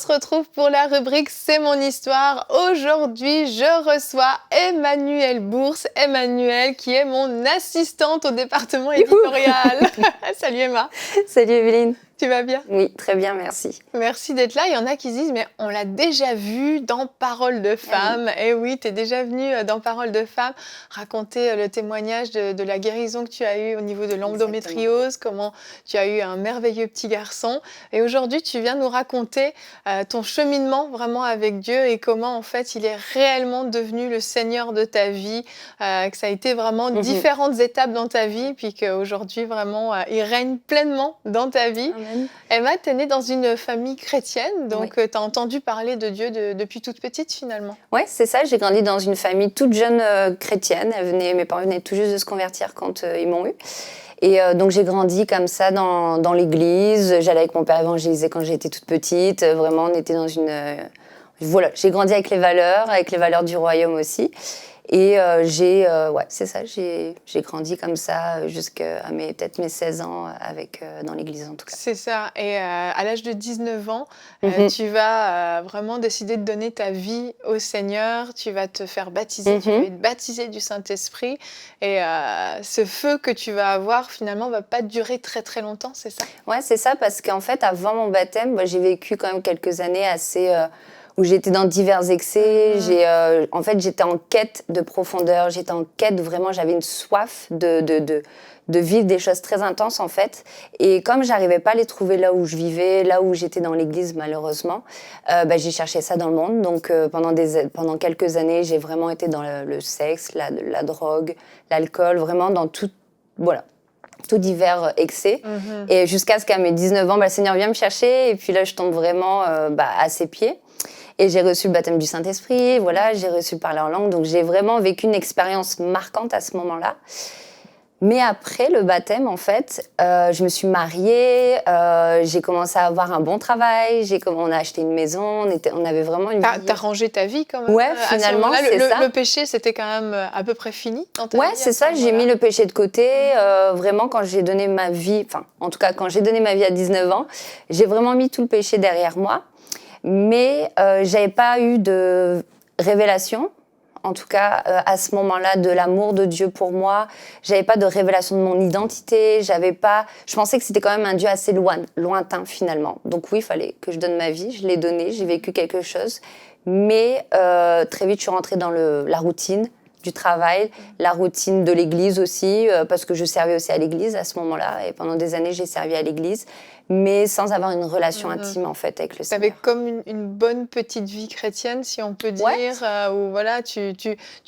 se retrouve pour la rubrique C'est mon histoire. Aujourd'hui, je reçois Emmanuelle Bourse. Emmanuelle qui est mon assistante au département éditorial. Salut Emma. Salut Evelyne. Tu vas bien? Oui, très bien, merci. Merci d'être là. Il y en a qui disent, mais on l'a déjà vu dans Parole de femme. Et oui, tu es déjà venue dans Parole de femme raconter le témoignage de la guérison que tu as eue au niveau de l'endométriose, comment tu as eu un merveilleux petit garçon. Et aujourd'hui, tu viens nous raconter ton cheminement vraiment avec Dieu et comment en fait il est réellement devenu le Seigneur de ta vie, que ça a été vraiment différentes étapes dans ta vie, puis qu'aujourd'hui vraiment il règne pleinement dans ta vie. Amen. Emma, tu es née dans une famille chrétienne, donc tu as entendu parler de Dieu depuis toute petite finalement. Oui, c'est ça, j'ai grandi dans une famille toute jeune chrétienne. Mes parents venaient tout juste de se convertir quand ils m'ont eue. Et donc j'ai grandi comme ça dans l'église. J'allais avec mon père évangéliser quand j'étais toute petite. Vraiment, on était dans une... Voilà, j'ai grandi avec les valeurs du royaume aussi. Et c'est ça, j'ai grandi comme ça jusqu'à peut-être mes 16 ans dans l'église en tout cas. C'est ça, et à l'âge de 19 ans, tu vas vraiment décider de donner ta vie au Seigneur, tu vas te faire baptiser, tu vas être baptisé du Saint-Esprit, et ce feu que tu vas avoir finalement ne va pas durer très très longtemps, c'est ça? Ouais, c'est ça, parce qu'en fait avant mon baptême, j'ai vécu quand même quelques années assez... où j'étais dans divers excès, en fait j'étais en quête de profondeur, j'étais en quête vraiment, j'avais une soif de vivre des choses très intenses en fait, et comme j'arrivais pas à les trouver là où je vivais, là où j'étais dans l'église malheureusement, j'ai cherché ça dans le monde, donc pendant quelques années j'ai vraiment été dans le sexe, la drogue, l'alcool, vraiment dans tout divers excès, et jusqu'à ce qu'à mes 19 ans, le Seigneur vient me chercher, et puis là je tombe vraiment à ses pieds. Et j'ai reçu le baptême du Saint-Esprit, voilà, j'ai reçu le parler en langue, donc j'ai vraiment vécu une expérience marquante à ce moment-là. Mais après le baptême, en fait, je me suis mariée, j'ai commencé à avoir un bon travail, on a acheté une maison, on avait vraiment une vie. T'as rangé ta vie quand même. Ouais, finalement, c'est ça. Le péché, c'était quand même à peu près fini dans ta vie. Ouais, c'est ça, j'ai mis le péché de côté. Vraiment, quand j'ai donné ma vie, quand j'ai donné ma vie à 19 ans, j'ai vraiment mis tout le péché derrière moi. Mais j'avais pas eu de révélation, en tout cas à ce moment-là, de l'amour de Dieu pour moi. J'avais pas de révélation de mon identité. Je pensais que c'était quand même un Dieu assez lointain finalement. Donc oui, il fallait que je donne ma vie. Je l'ai donnée, j'ai vécu quelque chose. Mais très vite, je suis rentrée dans la routine du travail, la routine de l'église aussi, parce que je servais aussi à l'église à ce moment-là. Et pendant des années, j'ai servi à l'église, mais sans avoir une relation intime en fait avec le Seigneur. Tu avais comme une bonne petite vie chrétienne, si on peut dire, où voilà, tu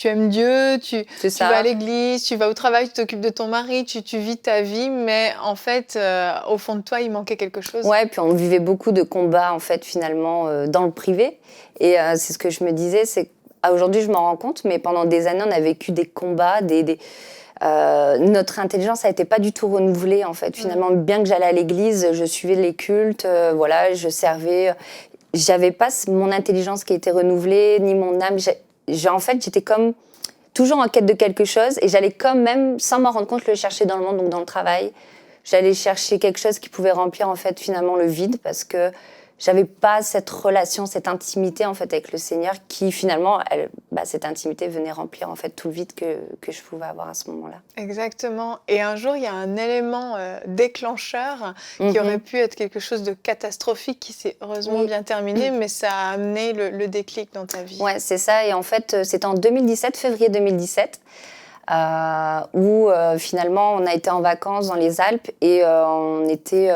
aimes Dieu, tu vas à l'église, tu vas au travail, tu t'occupes de ton mari, tu vis ta vie, mais en fait, au fond de toi, il manquait quelque chose. Ouais, puis on vivait beaucoup de combats en fait finalement dans le privé, et c'est ce que je me disais, c'est aujourd'hui, je m'en rends compte, mais pendant des années, on a vécu des combats, notre intelligence n'a été pas du tout renouvelée, en fait. Finalement, bien que j'allais à l'église, je suivais les cultes, je servais. J'avais pas mon intelligence qui était renouvelée, ni mon âme. En fait, j'étais comme toujours en quête de quelque chose, et j'allais quand même, sans m'en rendre compte, le chercher dans le monde, donc dans le travail. J'allais chercher quelque chose qui pouvait remplir, en fait, finalement, le vide, parce que j'avais pas cette relation, cette intimité en fait avec le Seigneur qui finalement, cette intimité venait remplir en fait tout le vide que je pouvais avoir à ce moment-là. Exactement. Et un jour, il y a un élément déclencheur qui aurait pu être quelque chose de catastrophique qui s'est heureusement bien terminé, mais ça a amené le déclic dans ta vie. Ouais, c'est ça. Et en fait, c'était en 2017, février 2017. Où finalement on a été en vacances dans les Alpes, et on était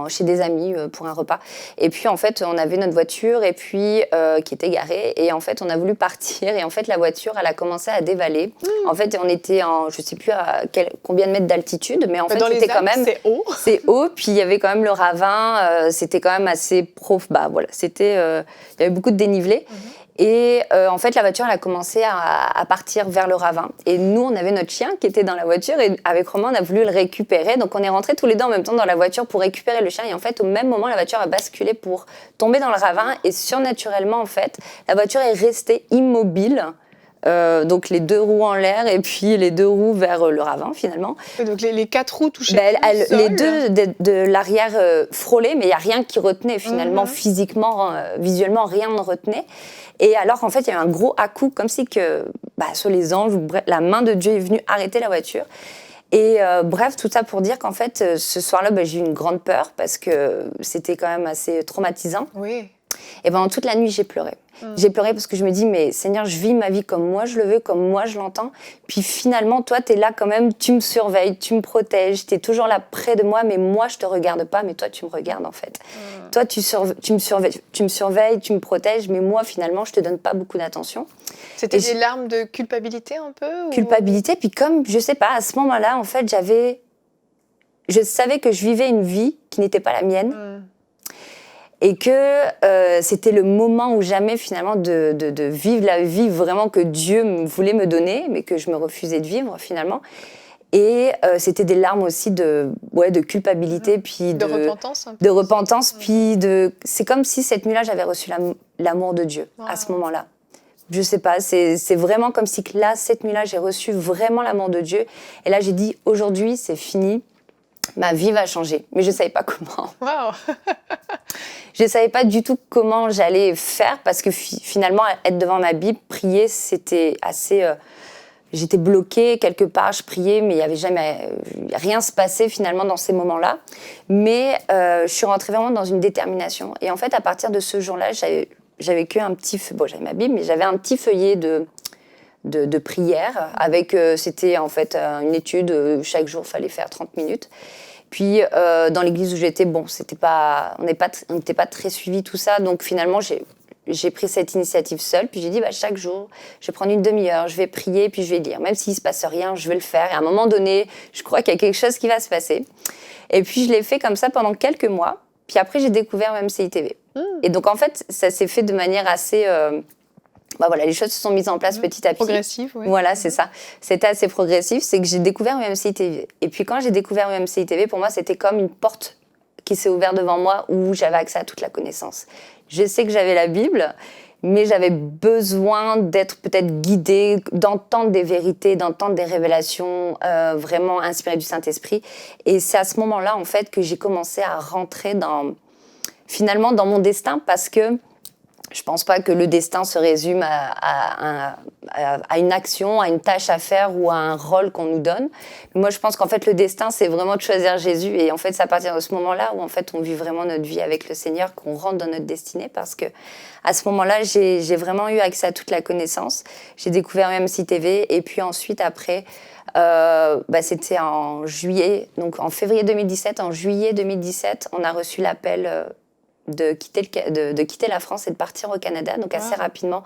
chez des amis pour un repas, et puis en fait on avait notre voiture et puis qui était garée, et en fait on a voulu partir, et en fait la voiture elle a commencé à dévaler. En fait on était je sais plus à combien de mètres d'altitude, mais en fait dans c'était les Alpes, quand même c'est haut, puis il y avait quand même le ravin, c'était quand même assez il y avait beaucoup de dénivelé. Et en fait, la voiture, elle a commencé à partir vers le ravin. Et nous, on avait notre chien qui était dans la voiture, et avec Romain, on a voulu le récupérer. Donc, on est rentrés tous les deux en même temps dans la voiture pour récupérer le chien. Et en fait, au même moment, la voiture a basculé pour tomber dans le ravin. Et surnaturellement, en fait, la voiture est restée immobile Donc les 2 roues en l'air et puis les 2 roues vers le ravin finalement. Et donc les 4 roues touchaient Ben, le sol. les 2 de l'arrière frôlaient, mais il n'y a rien qui retenait finalement physiquement, visuellement, rien ne retenait. Et alors en fait, il y avait un gros à-coup, comme si que, sur les anges, la main de Dieu est venue arrêter la voiture. Et bref, tout ça pour dire qu'en fait, ce soir-là, j'ai eu une grande peur parce que c'était quand même assez traumatisant. Oui. Et pendant toute la nuit, j'ai pleuré. J'ai pleuré parce que je me dis, mais Seigneur, je vis ma vie comme moi je le veux, comme moi je l'entends. Puis finalement, toi, tu es là quand même, tu me surveilles, tu me protèges, tu es toujours là près de moi, mais moi, je te regarde pas, mais toi, tu me regardes en fait. Toi, tu me surveilles, tu me protèges, mais moi, finalement, je te donne pas beaucoup d'attention. C'était des larmes de culpabilité un peu Culpabilité, puis comme, je sais pas, à ce moment-là, en fait, je savais que je vivais une vie qui n'était pas la mienne. Et que c'était le moment ou jamais finalement de vivre la vie vraiment que Dieu voulait me donner, mais que je me refusais de vivre finalement. Et c'était des larmes aussi de culpabilité, puis de repentance. Un peu. De repentance, puis c'est comme si cette nuit-là j'avais reçu l'amour de Dieu à ce moment-là. Je sais pas, c'est vraiment comme si que là, cette nuit-là, j'ai reçu vraiment l'amour de Dieu. Et là, j'ai dit, aujourd'hui, c'est fini. Ma vie va changer, mais je ne savais pas comment. Wow. Je ne savais pas du tout comment j'allais faire parce que finalement, être devant ma Bible, prier, c'était assez... j'étais bloquée quelque part, je priais, mais il n'y avait jamais... rien se passait finalement dans ces moments-là. Mais je suis rentrée vraiment dans une détermination. Et en fait, à partir de ce jour-là, j'avais qu'un petit... Bon, j'avais ma Bible, mais j'avais un petit feuillet de prière avec... c'était en fait une étude, chaque jour, il fallait faire 30 minutes. Puis, dans l'église où j'étais, on n'était pas très suivis, tout ça. Donc, finalement, j'ai pris cette initiative seule. Puis, j'ai dit, chaque jour, je vais prendre une demi-heure, je vais prier, puis je vais lire. Même s'il ne se passe rien, je vais le faire. Et à un moment donné, je crois qu'il y a quelque chose qui va se passer. Et puis, je l'ai fait comme ça pendant quelques mois. Puis après, j'ai découvert MCI TV. Et donc, en fait, ça s'est fait de manière assez... les choses se sont mises en place petit à petit. Progressif, oui. Voilà, c'est ça. C'était assez progressif. C'est que j'ai découvert MCI TV. Et puis quand j'ai découvert MCI TV, pour moi, c'était comme une porte qui s'est ouverte devant moi où j'avais accès à toute la connaissance. Je sais que j'avais la Bible, mais j'avais besoin d'être peut-être guidée, d'entendre des vérités, d'entendre des révélations vraiment inspirées du Saint-Esprit. Et c'est à ce moment-là, en fait, que j'ai commencé à rentrer finalement dans mon destin parce que je ne pense pas que le destin se résume à une action, à une tâche à faire ou à un rôle qu'on nous donne. Moi, je pense qu'en fait, le destin, c'est vraiment de choisir Jésus. Et en fait, c'est à partir de ce moment-là où en fait, on vit vraiment notre vie avec le Seigneur, qu'on rentre dans notre destinée. Parce que à ce moment-là, j'ai vraiment eu accès à toute la connaissance. J'ai découvert MCI TV. Et puis ensuite, après, c'était en juillet, donc en février 2017. En juillet 2017, on a reçu l'appel... de quitter la France et de partir au Canada, donc assez rapidement,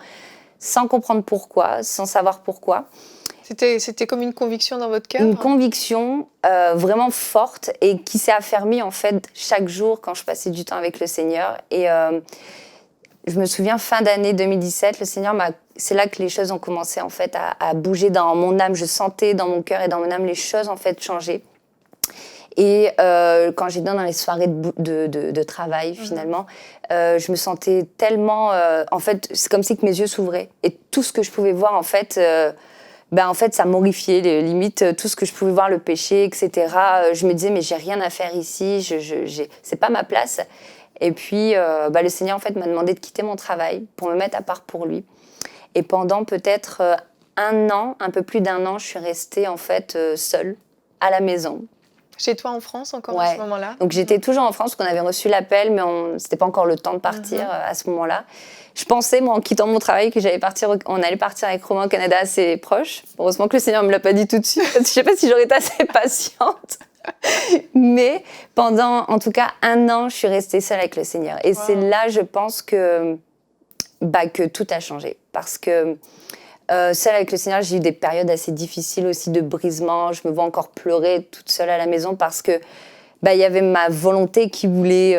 sans comprendre pourquoi, sans savoir pourquoi. C'était comme une conviction dans votre cœur? Une conviction vraiment forte et qui s'est affermie en fait chaque jour quand je passais du temps avec le Seigneur. Et je me souviens, fin d'année 2017, le Seigneur c'est là que les choses ont commencé en fait à bouger dans mon âme. Je sentais dans mon cœur et dans mon âme les choses en fait changer. Et quand j'étais dans les soirées de travail, finalement, je me sentais tellement... en fait, c'est comme si que mes yeux s'ouvraient. Et tout ce que je pouvais voir, en fait, ça m'horrifiait. Limite, tout ce que je pouvais voir, le péché, etc. Je me disais, mais j'ai rien à faire ici, c'est pas ma place. Et puis, le Seigneur, en fait, m'a demandé de quitter mon travail pour me mettre à part pour lui. Et pendant peut-être un an, un peu plus d'un an, je suis restée, en fait, seule, à la maison. Chez toi en France encore à ce moment-là? Donc j'étais toujours en France parce qu'on avait reçu l'appel, mais c'était pas encore le temps de partir à ce moment-là. Je pensais, moi, en quittant mon travail, que on allait partir avec Romain au Canada assez proche. Heureusement que le Seigneur me l'a pas dit tout de suite. Je sais pas si j'aurais été assez patiente. Mais pendant, en tout cas, un an, je suis restée seule avec le Seigneur. Et c'est là, je pense que tout a changé. Parce que seule avec le Seigneur, j'ai eu des périodes assez difficiles aussi de brisement. Je me vois encore pleurer toute seule à la maison parce que il y avait ma volonté qui voulait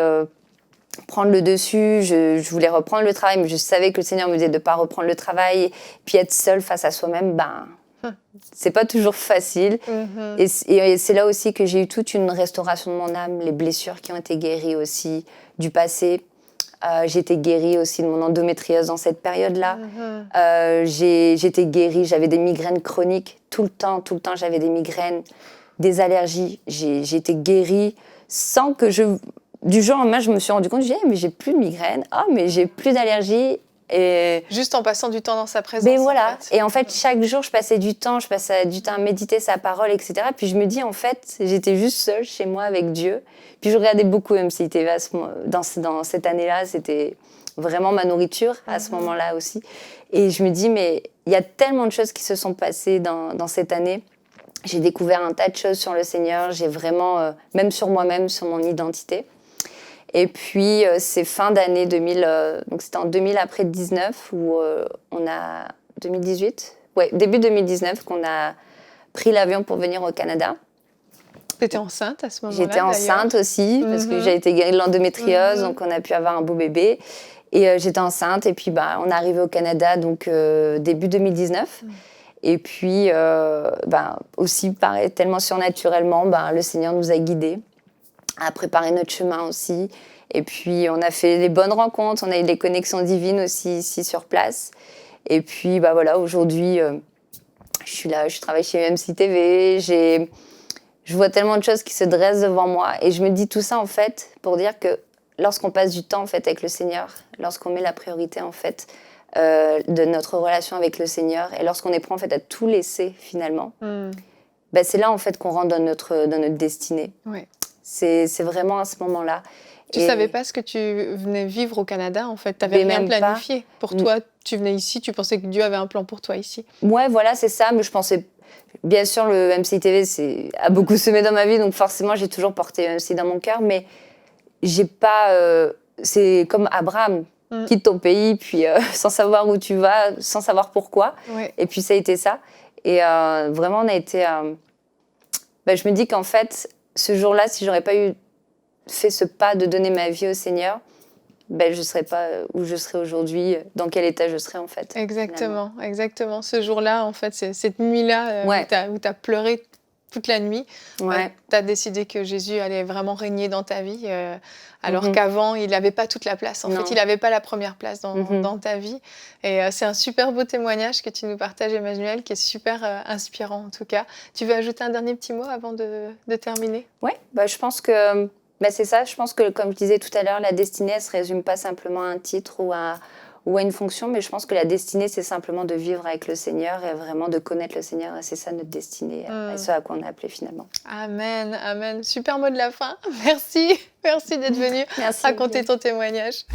prendre le dessus. Je voulais reprendre le travail, mais je savais que le Seigneur me disait de ne pas reprendre le travail. Puis être seule face à soi-même, c'est pas toujours facile. Et c'est là aussi que j'ai eu toute une restauration de mon âme, les blessures qui ont été guéries aussi du passé. J'ai été guérie aussi de mon endométriose dans cette période-là. J'étais guérie, j'avais des migraines chroniques tout le temps, j'avais des migraines, des allergies. J'ai été guérie sans que du jour au lendemain, je me suis rendu compte, je me dis, mais j'ai plus de migraines, mais j'ai plus d'allergies. Et juste en passant du temps dans sa présence. Mais voilà. Et en fait, chaque jour, je passais du temps à méditer sa parole, etc. Puis je me dis, en fait, j'étais juste seule chez moi avec Dieu. Puis je regardais beaucoup MCITV dans cette année-là. C'était vraiment ma nourriture à ce moment-là aussi. Et je me dis, mais il y a tellement de choses qui se sont passées dans cette année. J'ai découvert un tas de choses sur le Seigneur. J'ai vraiment, même sur moi-même, sur mon identité. Et puis, c'est fin d'année 2000, donc c'était en 2000 après 19, où on a... 2018 ? Ouais, début 2019, qu'on a pris l'avion pour venir au Canada. Tu étais enceinte à ce moment-là? J'étais enceinte aussi, parce que j'ai été guérie de l'endométriose, donc on a pu avoir un beau bébé. Et j'étais enceinte, et puis on est arrivé au Canada, donc début 2019. Et puis, aussi, pareil, tellement surnaturellement, le Seigneur nous a guidés à préparer notre chemin aussi. Et puis, on a fait les bonnes rencontres, on a eu des connexions divines aussi ici sur place. Et puis, voilà, aujourd'hui, je suis là, je travaille chez MCTV, je vois tellement de choses qui se dressent devant moi. Et je me dis tout ça, en fait, pour dire que lorsqu'on passe du temps, en fait, avec le Seigneur, lorsqu'on met la priorité, en fait, de notre relation avec le Seigneur, et lorsqu'on est prêt, en fait, à tout laisser, finalement, c'est là, en fait, qu'on rentre dans notre destinée. Ouais. C'est vraiment à ce moment-là. Tu ne savais pas ce que tu venais vivre au Canada, en fait. Tu n'avais rien planifié. Pas. Pour toi, tu venais ici, tu pensais que Dieu avait un plan pour toi ici. Ouais, voilà, c'est ça. Mais je pensais... Bien sûr, le MCITV a beaucoup semé dans ma vie, donc forcément, j'ai toujours porté MC dans mon cœur. Mais j'ai pas... c'est comme Abraham. Quitte ton pays, puis sans savoir où tu vas, sans savoir pourquoi. Ouais. Et puis, ça a été ça. Et vraiment, on a été... je me dis qu'en fait, ce jour-là, si j'aurais pas fait ce pas de donner ma vie au Seigneur, je ne serais pas où je serais aujourd'hui, dans quel état je serais en fait. Exactement, finalement. Exactement. Ce jour-là, en fait, c'est cette nuit-là où tu as pleuré toute la nuit. Ouais. Tu as décidé que Jésus allait vraiment régner dans ta vie, alors qu'avant, il n'avait pas toute la place. En fait, il n'avait pas la première place dans ta vie. Et c'est un super beau témoignage que tu nous partages, Emmanuel, qui est super inspirant en tout cas. Tu veux ajouter un dernier petit mot avant de terminer? Oui, je pense que... c'est ça, je pense que, comme je disais tout à l'heure, la destinée, elle ne se résume pas simplement à un titre ou à une fonction, mais je pense que la destinée, c'est simplement de vivre avec le Seigneur et vraiment de connaître le Seigneur. Et c'est ça notre destinée, et ce à quoi on est appelé finalement. Amen, amen. Super mot de la fin. Merci d'être venu raconter ton témoignage.